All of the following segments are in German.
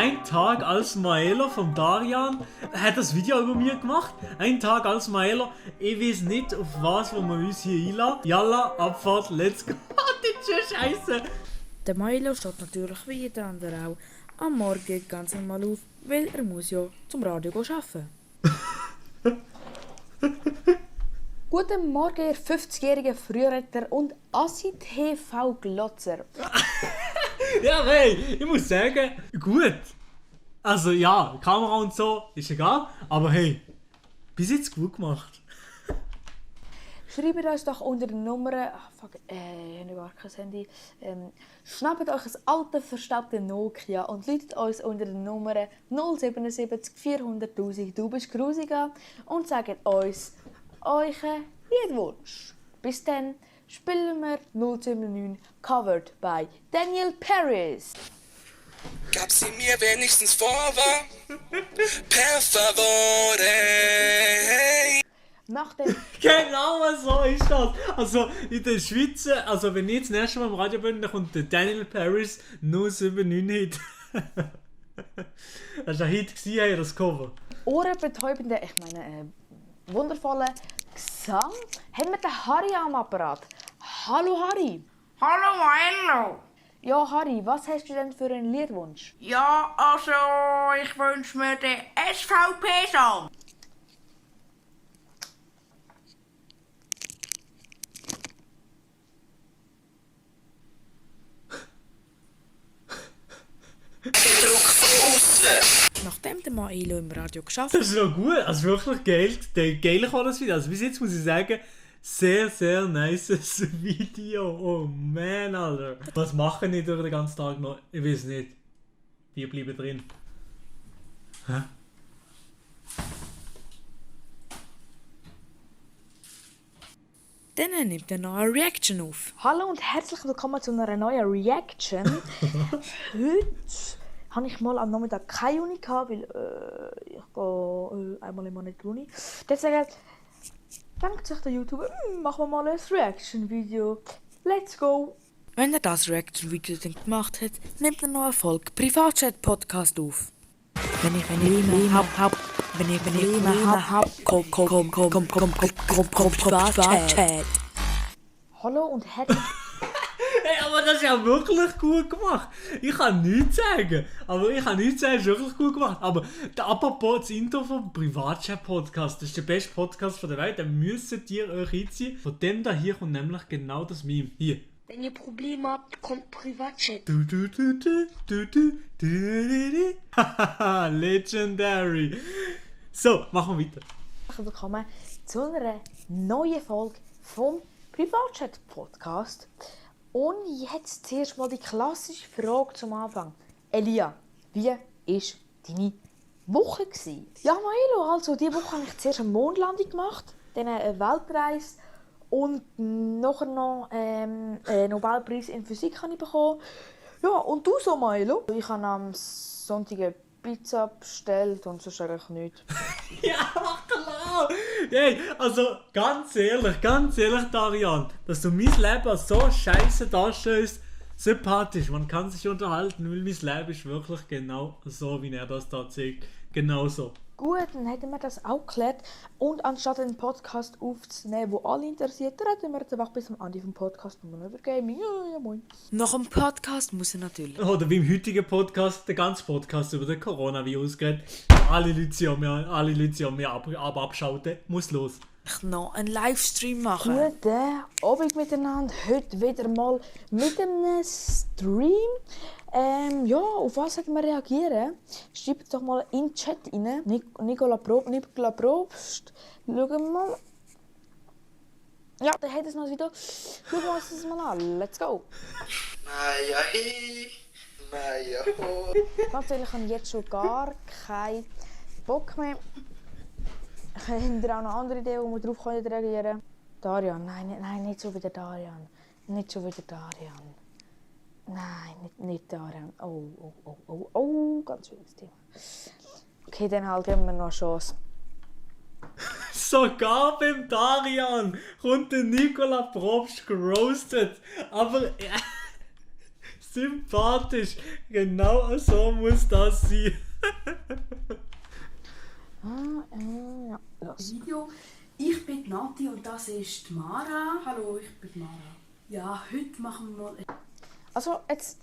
Ein Tag als Maelo vom Darian hat das Video über mir gemacht. Ein Tag als Maelo. Ich weiß nicht, auf was wir uns hier einladen. Yalla, Abfahrt, let's go. Das ist Scheiße. Der Maelo steht natürlich wie jeder andere auch am Morgen ganz normal auf, weil er muss ja zum Radio arbeiten. Guten Morgen, ihr 50-jährigen Frühretter und Assi-TV-Glotzer. Ja, hey, ich muss sagen, gut. Also ja, Kamera und so ist egal, aber hey, bis jetzt gut gemacht. Schreibt uns doch unter der Nummer... ich habe gar kein Handy. Schnappt euch ein alte, verstaubte Nokia und läutet uns unter der Nummer 077 400 000. Du bist grusig an und sagt uns euren Liedwunsch. Bis dann spielen wir 079 Covered by Daniel Paris. Gab sie mir wenigstens Vorwahl? Per favore. Nach dem Genau so ist das. Also in der Schweiz, also wenn ich jetzt das nächste Mal im Radio bin, dann kommt der Daniel Paris 079 Hit. Das war ein Hit, hey, das Cover. ohrenbetäubenden, wundervollen Gesang haben wir den Harry am Apparat. Hallo Harry. Hallo Maelo. Ja Harry, was hast du denn für einen Liedwunsch? Ja, also ich wünsche mir den SVP-Song. Nachdem der Maelo im Radio geschafft Das ist noch gut, also wirklich geil. Geil war das Video. Also bis jetzt muss ich sagen, sehr, sehr nices Video. Oh man, Alter. Was machen die durch den ganzen Tag noch? Ich weiß nicht. Wir bleiben drin. Hä? dann nimmt er noch eine Reaction auf. Hallo und herzlich willkommen zu einer neuen Reaction. Heute habe ich mal am Nachmittag keine Uni gehabt, weil ich gehe einmal im Monat in die Uni. Deswegen denkt sich der YouTuber, machen wir mal ein Reaction-Video. Let's go! Wenn er das Reaction-Video dann gemacht hat, nimmt er noch eine Folge Privatchat-Podcast auf. Wenn ich komm, Privatchat. Hallo und herzlich Hey, aber das ist ja wirklich gut gemacht. Ich kann nichts sagen. Es ist wirklich gut gemacht. Aber apropos das Intro vom Privatchat-Podcast, das ist der beste Podcast der Welt. Den müsstet ihr euch reinziehen. Von dem da hier kommt nämlich genau das Meme. Hier. Wenn ihr Probleme habt, kommt Privatchat. Hahaha, legendary. So, machen wir weiter. willkommen zu einer neuen Folge vom Privatchat-Podcast. Und jetzt zuerst mal die klassische Frage zum Anfang. Elia, wie war deine Woche? Ja, Maelo, also diese Woche habe ich zuerst eine Mondlandung gemacht, dann eine Weltreise und nachher noch einen Nobelpreis in Physik habe ich bekommen. Ja, und du so, Maelo? Ich habe am Sonntag eine Pizza bestellt und sonst eigentlich nichts. Ja, klar! Hey, also ganz ehrlich, Darian, dass du mein Leben so scheiße darstellst, sympathisch. Man kann sich unterhalten, weil mein Leben ist wirklich genau so, wie er das da zeigt. Genau so. Gut, dann hätten wir das auch geklärt. Und anstatt einen Podcast aufzunehmen, der alle interessiert, dann hätten wir jetzt einfach bis zum Ende vom Podcast nochmal über Gaming. Ja, moin. Nach dem Podcast muss er natürlich. Oder wie im heutigen Podcast, der ganze Podcast über den Coronavirus geht. Alle Leute haben mir abschalten. Muss los. Noch einen Livestream machen. Guten Abend miteinander. Heute wieder mal mit einem Stream. Ja, auf was sollten wir reagieren? Schreibt doch mal in den Chat rein. Nicola Probst. Schauen wir mal. Ja, der hat es noch wieder. Schauen wir uns das mal an. Let's go. Naja, hey. Naja, ho. Ganz ehrlich, ich habe jetzt schon gar keinen Bock mehr. Habt ihr auch noch andere Ideen, wo wir drauf reagieren können? Darian, nein, nicht so wie der Darian. Nicht so wie der Darian. Nein, nicht Darian. Oh, ganz schwieriges Thema. Okay, dann halt geben wir noch eine Chance. Sogar beim Darian kommt der Nicola Probst geroastet. Aber Sympathisch. Genau so muss das sein. Ja, los. Video. Ich bin die Nati und das ist die Mara. Hallo, ich bin die Mara. Ja, heute machen wir mal... Also, jetzt,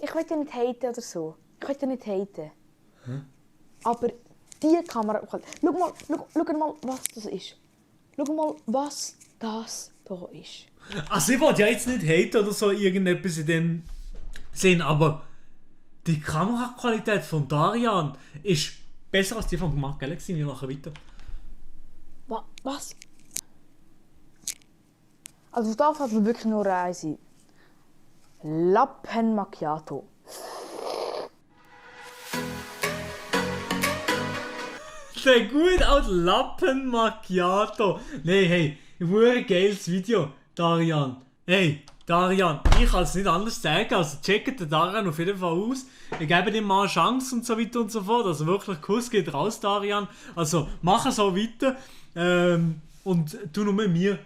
ich will ja nicht haten oder so. Ich will ja nicht haten. Aber die Kamera... Schau mal, was das ist. Schau mal, was das hier ist. Also ich wollte ja jetzt nicht haten oder so irgendetwas in dem Sinn, aber die Kameraqualität von Darian ist besser als die von Mark Galaxy. Wir machen weiter. Was? Also da fällt mir wirklich nur eins ein. Lappen Macchiato. Der gut als Lappen Macchiato. Nee, hey, ein geiles Video, Darian. Hey, Darian, ich kann es nicht anders sagen, also checkt den Darian auf jeden Fall aus. Ich gebe ihm mal eine Chance und so weiter und so fort. Also wirklich, Kuss geht raus, Darian. Also mach so weiter. Und du nur mit mir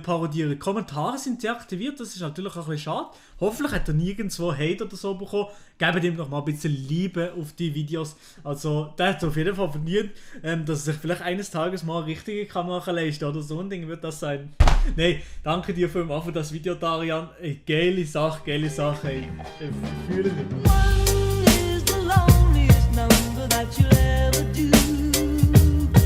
parodieren. Die Kommentare sind deaktiviert, das ist natürlich auch ein bisschen schade. Hoffentlich hat er nirgendwo Hate oder so bekommen. Gebt ihm noch mal ein bisschen Liebe auf die Videos. Also, der hat auf jeden Fall verdient, dass er sich vielleicht eines Tages mal eine richtige Kamera leisten oder so ein Ding wird das sein. Nein, danke dir für das Video, Darian. Ey, geile Sache, ey. Ich fühle mich.